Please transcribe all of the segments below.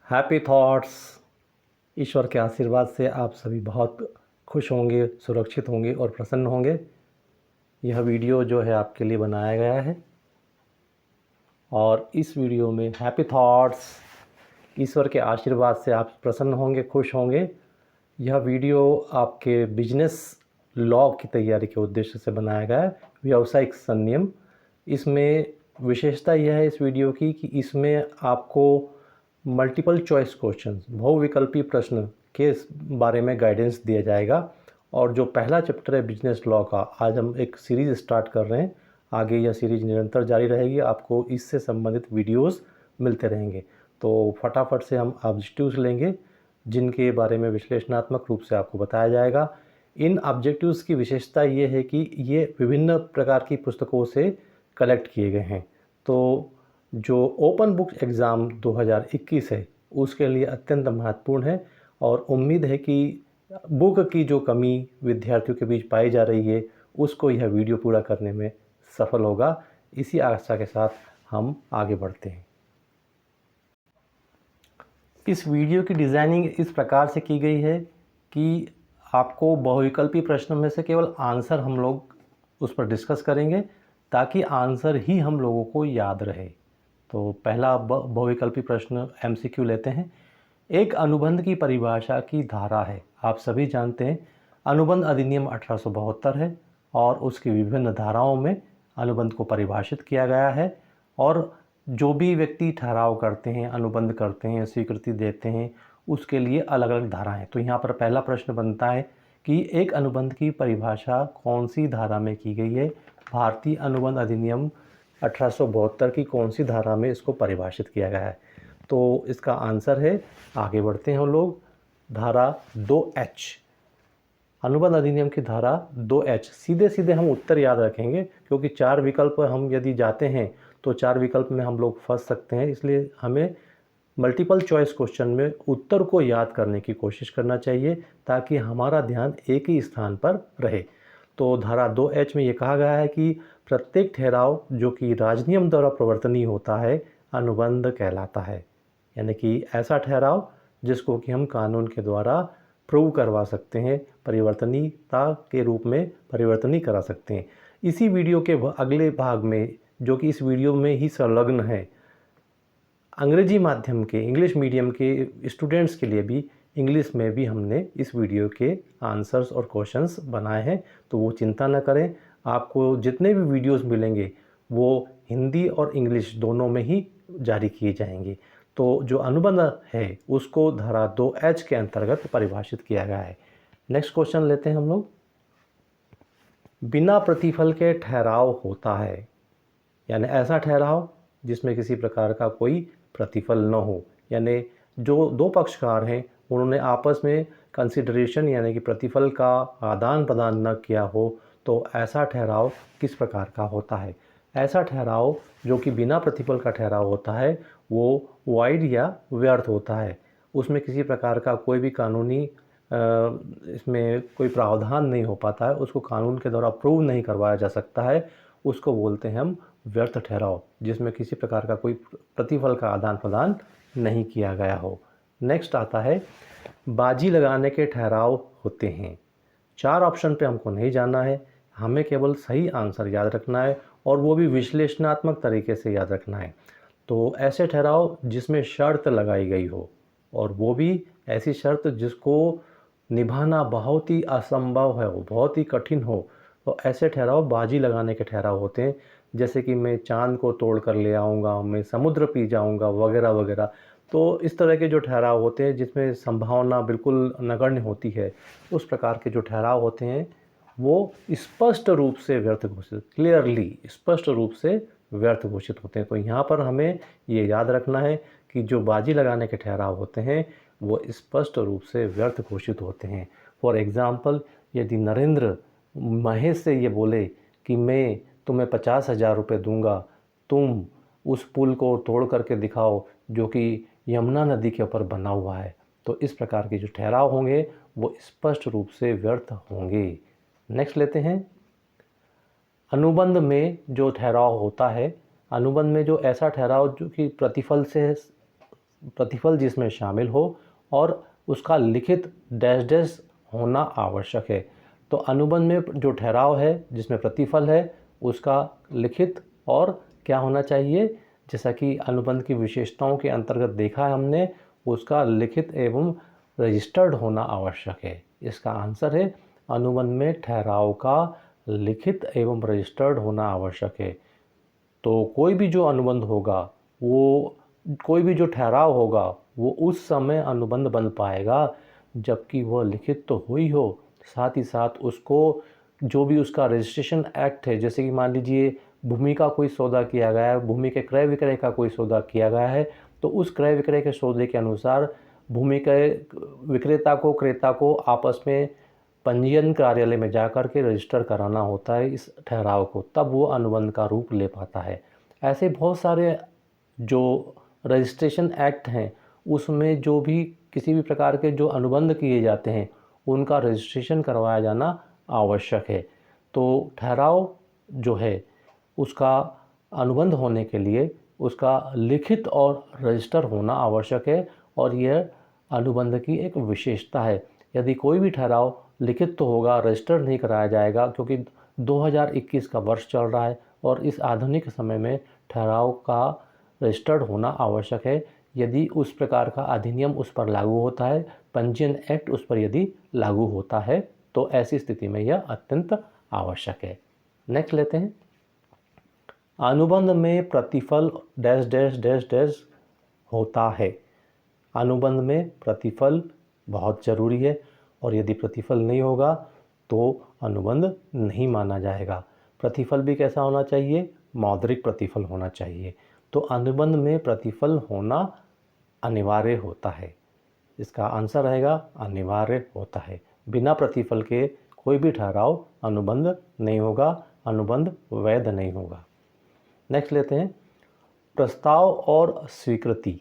Happy thoughts. ईश्वर के आशीर्वाद से आप सभी बहुत खुश होंगे, सुरक्षित होंगे और प्रसन्न होंगे। यह वीडियो जो है आपके लिए बनाया गया है और इस वीडियो में हैप्पी थॉट्स, ईश्वर के आशीर्वाद से आप प्रसन्न होंगे, खुश होंगे। यह वीडियो आपके बिजनेस लॉ की तैयारी के उद्देश्य से बनाया गया है, व्यावसायिक संनियम। इसमें विशेषता यह है इस वीडियो की कि इसमें आपको मल्टीपल चॉइस क्वेश्चंस, बहुविकल्पी प्रश्न के बारे में गाइडेंस दिया जाएगा। और जो पहला चैप्टर है बिजनेस लॉ का, आज हम एक सीरीज़ स्टार्ट कर रहे हैं। आगे यह सीरीज़ निरंतर जारी रहेगी, आपको इससे संबंधित वीडियोस मिलते रहेंगे। तो फटाफट से हम ऑब्जेक्टिव्स लेंगे जिनके बारे में विश्लेषणात्मक रूप से आपको बताया जाएगा। इन ऑब्जेक्टिव्स की विशेषता ये है कि ये विभिन्न प्रकार की पुस्तकों से कलेक्ट किए गए हैं। तो जो ओपन बुक एग्ज़ाम 2021 है उसके लिए अत्यंत महत्वपूर्ण है और उम्मीद है कि बुक की जो कमी विद्यार्थियों के बीच पाई जा रही है उसको यह वीडियो पूरा करने में सफल होगा। इसी आशा के साथ हम आगे बढ़ते हैं। इस वीडियो की डिज़ाइनिंग इस प्रकार से की गई है कि आपको बहुविकल्पी प्रश्नों में से केवल आंसर हम लोग उस पर डिस्कस करेंगे ताकि आंसर ही हम लोगों को याद रहे। तो पहला बहुविकल्पी प्रश्न MCQ लेते हैं। एक अनुबंध की परिभाषा की धारा है। आप सभी जानते हैं अनुबंध अधिनियम 1872 है और उसकी विभिन्न धाराओं में अनुबंध को परिभाषित किया गया है। और जो भी व्यक्ति ठहराव करते हैं, अनुबंध करते हैं, स्वीकृति देते हैं, उसके लिए अलग अलग धाराएं। तो यहाँ पर पहला प्रश्न बनता है कि एक अनुबंध की परिभाषा कौन सी धारा में की गई है। भारतीय अनुबंध अधिनियम 1872 की कौन सी धारा में इसको परिभाषित किया गया है। तो इसका आंसर है, आगे बढ़ते हैं हम लोग, धारा 2H। अनुबंध अधिनियम की धारा 2H। सीधे सीधे हम उत्तर याद रखेंगे क्योंकि 4 विकल्प हम यदि जाते हैं तो 4 विकल्प में हम लोग फंस सकते हैं। इसलिए हमें मल्टीपल चॉइस क्वेश्चन में उत्तर को याद करने की कोशिश करना चाहिए ताकि हमारा ध्यान एक ही स्थान पर रहे। तो धारा 2H में ये कहा गया है कि प्रत्येक ठहराव जो कि राजनियम द्वारा प्रवर्तनीय होता है अनुबंध कहलाता है। यानी कि ऐसा ठहराव जिसको कि हम कानून के द्वारा प्रूव करवा सकते हैं, परिवर्तनीयता के रूप में परिवर्तनीय करा सकते हैं। इसी वीडियो के अगले भाग में, जो कि इस वीडियो में ही संलग्न है, अंग्रेजी माध्यम के, इंग्लिश मीडियम के स्टूडेंट्स के लिए भी, इंग्लिश में भी हमने इस वीडियो के आंसर्स और क्वेश्चंस बनाए हैं। तो वो चिंता न करें, आपको जितने भी वीडियोस मिलेंगे वो हिंदी और इंग्लिश दोनों में ही जारी किए जाएंगे। तो जो अनुबंध है उसको धारा 2H के अंतर्गत परिभाषित किया गया है। नेक्स्ट क्वेश्चन लेते हैं हम लोग। बिना प्रतिफल के ठहराव होता है, यानी ऐसा ठहराव जिसमें किसी प्रकार का कोई प्रतिफल न हो। यानी जो दो पक्षकार हैं उन्होंने आपस में कंसिडरेशन यानी कि प्रतिफल का आदान प्रदान न किया हो, तो ऐसा ठहराव किस प्रकार का होता है। ऐसा ठहराव जो कि बिना प्रतिफल का ठहराव होता है वो वाइड या व्यर्थ होता है। उसमें किसी प्रकार का कोई भी कानूनी इसमें कोई प्रावधान नहीं हो पाता है, उसको कानून के द्वारा प्रूव नहीं करवाया जा सकता है। उसको बोलते हैं हम व्यर्थ ठहराव, जिसमें किसी प्रकार का कोई प्रतिफल का आदान प्रदान नहीं किया गया हो। नेक्स्ट आता है, बाजी लगाने के ठहराव होते हैं। 4 ऑप्शन पे हमको नहीं जाना है, हमें केवल सही आंसर याद रखना है और वो भी विश्लेषणात्मक तरीके से याद रखना है। तो ऐसे ठहराव जिसमें शर्त लगाई गई हो, और वो भी ऐसी शर्त जिसको निभाना बहुत ही असंभव है, वो बहुत ही कठिन हो, तो ऐसे ठहराव बाजी लगाने के ठहराव होते हैं। जैसे कि मैं चांद को तोड़ कर ले आऊँगा, मैं समुद्र पी जाऊँगा, वगैरह वगैरह। तो इस तरह के जो ठहराव होते हैं जिसमें संभावना बिल्कुल नगण्य होती है, उस प्रकार के जो ठहराव होते हैं वो स्पष्ट रूप से व्यर्थ घोषित, क्लियरली स्पष्ट रूप से व्यर्थ घोषित होते हैं। तो यहाँ पर हमें ये याद रखना है कि जो बाजी लगाने के ठहराव होते हैं वो स्पष्ट रूप से व्यर्थ घोषित होते हैं। फॉर एग्ज़ाम्पल, यदि नरेंद्र महेश से ये बोले कि मैं तुम्हें 50,000 रुपये दूंगा, तुम उस पुल को तोड़ करके दिखाओ जो कि यमुना नदी के ऊपर बना हुआ है, तो इस प्रकार के जो ठहराव होंगे वो स्पष्ट रूप से व्यर्थ होंगे। नेक्स्ट लेते हैं, अनुबंध में जो ठहराव होता है, अनुबंध में जो ऐसा ठहराव जो कि प्रतिफल से प्रतिफल जिसमें शामिल हो और उसका लिखित डैश डैश होना आवश्यक है। तो अनुबंध में जो ठहराव है जिसमें प्रतिफल है उसका लिखित और क्या होना चाहिए, जैसा कि अनुबंध की विशेषताओं के अंतर्गत देखा है हमने, उसका लिखित एवं रजिस्टर्ड होना आवश्यक है। इसका आंसर है अनुबंध में ठहराव का लिखित एवं रजिस्टर्ड होना आवश्यक है। तो कोई भी जो अनुबंध होगा, वो कोई भी जो ठहराव होगा वो उस समय अनुबंध बन पाएगा जबकि वह लिखित तो हुई हो, साथ ही साथ उसको जो भी उसका रजिस्ट्रेशन एक्ट है, जैसे कि मान लीजिए भूमि का कोई सौदा किया गया है, भूमि के क्रय विक्रय का कोई सौदा किया गया है, तो उस क्रय विक्रय के सौदे के अनुसार भूमि के विक्रेता को क्रेता को आपस में पंजीयन कार्यालय में जाकर के रजिस्टर कराना होता है इस ठहराव को, तब वो अनुबंध का रूप ले पाता है। ऐसे बहुत सारे जो रजिस्ट्रेशन एक्ट हैं उसमें जो भी किसी भी प्रकार के जो अनुबंध किए जाते हैं उनका रजिस्ट्रेशन करवाया जाना आवश्यक है। तो ठहराव जो है उसका अनुबंध होने के लिए उसका लिखित और रजिस्टर होना आवश्यक है और यह अनुबंध की एक विशेषता है। यदि कोई भी ठहराव लिखित तो होगा, रजिस्टर नहीं कराया जाएगा, क्योंकि 2021 का वर्ष चल रहा है और इस आधुनिक समय में ठहराव का रजिस्टर्ड होना आवश्यक है। यदि उस प्रकार का अधिनियम उस पर लागू होता है, पंजीयन एक्ट उस पर यदि लागू होता है, तो ऐसी स्थिति में यह अत्यंत आवश्यक है। नेक्स्ट लेते हैं, अनुबंध में प्रतिफल डैश डैश डैश डैश होता है। अनुबंध में प्रतिफल बहुत ज़रूरी है और यदि प्रतिफल नहीं होगा तो अनुबंध नहीं माना जाएगा। प्रतिफल भी कैसा होना चाहिए, मौद्रिक प्रतिफल होना चाहिए। तो अनुबंध में प्रतिफल होना अनिवार्य होता है। इसका आंसर रहेगा अनिवार्य होता है। बिना प्रतिफल के कोई भी ठहराव अनुबंध नहीं होगा, अनुबंध वैध नहीं होगा। नेक्स्ट लेते हैं, प्रस्ताव और स्वीकृति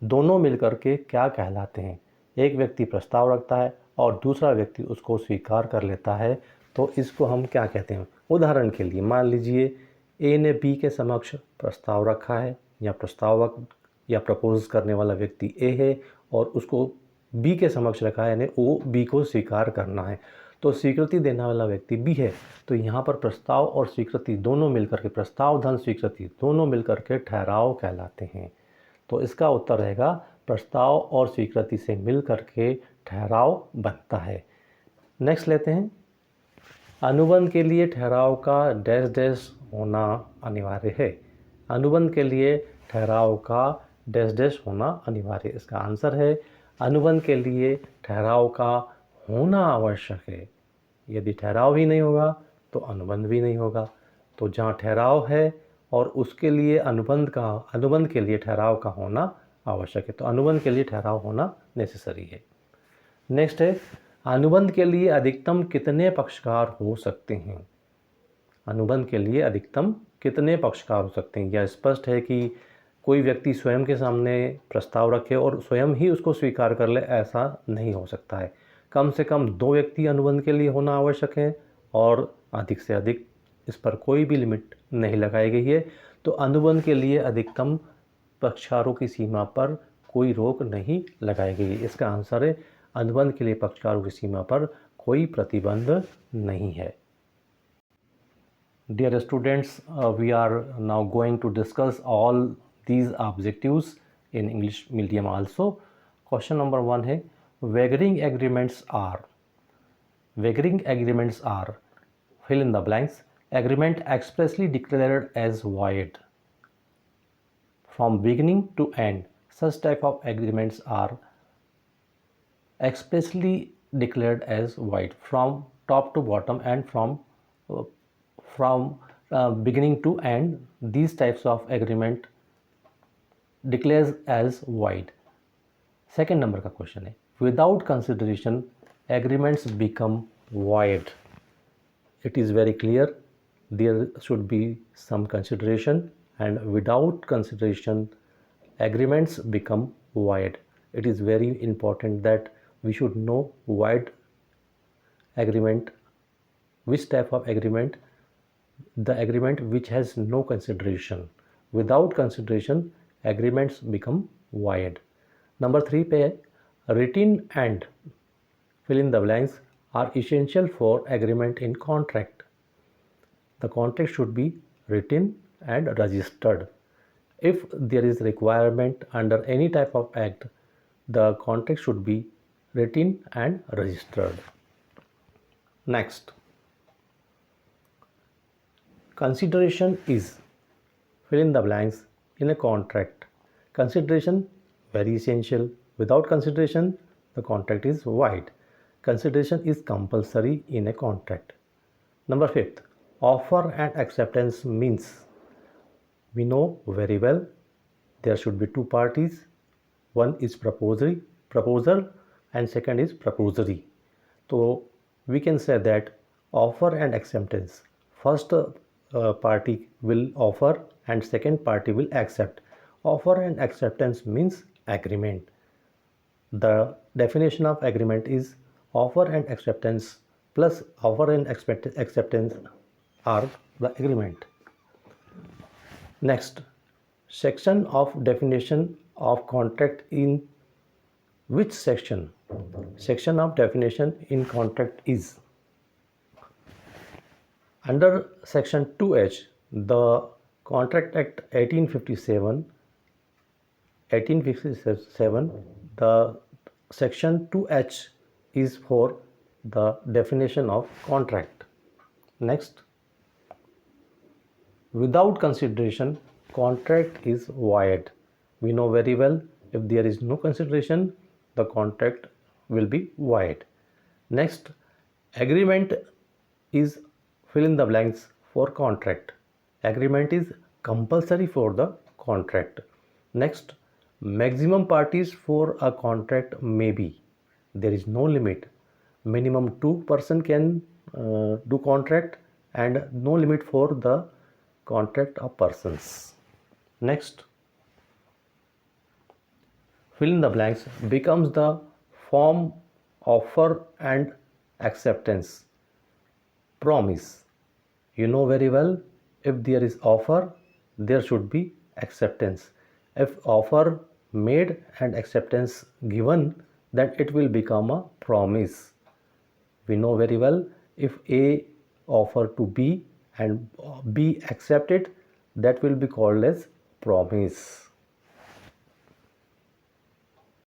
दोनों मिलकर के क्या कहलाते हैं। एक व्यक्ति प्रस्ताव रखता है और दूसरा व्यक्ति उसको स्वीकार कर लेता है, तो इसको हम क्या कहते हैं। उदाहरण के लिए मान लीजिए ए ने बी के समक्ष प्रस्ताव रखा है, या प्रस्तावक या प्रपोज करने वाला व्यक्ति ए है और उसको बी के समक्ष रखा है, यानी ओ बी को स्वीकार करना है, तो स्वीकृति देने वाला व्यक्ति बी है। तो यहाँ पर प्रस्ताव और स्वीकृति दोनों मिलकर के, प्रस्ताव धन स्वीकृति दोनों मिलकर के ठहराव कहलाते हैं। तो इसका उत्तर रहेगा प्रस्ताव और स्वीकृति से मिलकर के ठहराव बनता है। नेक्स्ट लेते हैं, अनुबंध के लिए ठहराव का डैश डैश होना अनिवार्य है। अनुबंध के लिए ठहराव का डैश डैश होना अनिवार्य है। इसका आंसर है अनुबंध के लिए ठहराव का होना आवश्यक है। यदि ठहराव ही नहीं होगा तो अनुबंध भी नहीं होगा। तो जहाँ ठहराव है और उसके लिए अनुबंध के लिए ठहराव का होना आवश्यक है, तो अनुबंध के लिए ठहराव होना नेसेसरी है। नेक्स्ट है, अनुबंध के लिए अधिकतम कितने पक्षकार हो सकते हैं। अनुबंध के लिए अधिकतम कितने पक्षकार हो सकते हैं। यह स्पष्ट है कि कोई व्यक्ति स्वयं के सामने प्रस्ताव रखे और स्वयं ही उसको स्वीकार कर ले, ऐसा नहीं हो सकता है। कम से कम 2 व्यक्ति अनुबंध के लिए होना आवश्यक है और अधिक से अधिक इस पर कोई भी लिमिट नहीं लगाई गई है। तो अनुबंध के लिए अधिकतम पक्षकारों की सीमा पर कोई रोक नहीं लगाई गई। इसका आंसर है अनुबंध के लिए पक्षकारों की सीमा पर कोई प्रतिबंध नहीं है। Dear students, we are now going to discuss all these objectives in English medium also. Question number 1 है, wagering agreements are fill in the blanks, agreement expressly declared as void from beginning to end. Such type of agreements are expressly declared as void from top to bottom and from beginning to end. These types of agreement declares as void. Second number का question है, without consideration agreements become void. It is very clear there should be some consideration, and without consideration agreements become void. It is very important that we should know void agreement, which type of agreement, the agreement which has no consideration. Without consideration agreements become void. Number 3 पे है written and fill in the blanks are essential for agreement in contract. The contract should be written and registered. If there is requirement under any type of act, the contract should be written and registered. Next, consideration is fill in the blanks in a contract. Consideration very essential. Without consideration, the contract is void. Consideration is compulsory in a contract. Number 5, offer and acceptance means we know very well there should be two parties. One is proposal and second is proposery. So we can say that offer and acceptance, first party will offer and second party will accept. Offer and acceptance means agreement. The definition of agreement is offer and acceptance plus offer and acceptance are the agreement. Next, section of definition of contract in which section? Section of definition in contract is under section 2H, the Contract Act 1857, the section 2H is for the definition of contract. Next, without consideration, contract is void. We know very well if there is no consideration, the contract will be void. Next, agreement is fill in the blanks for contract. Agreement is compulsory for the contract. Next, maximum parties for a contract may be. There is no limit. Minimum 2 persons can do contract and no limit for the contract of persons. Next, fill in the blanks becomes the form offer and acceptance. Promise. You know very well if there is offer, there should be acceptance. If offer made and acceptance given, then it will become a promise. We know very well if A offer to B and B accepted, that will be called as promise.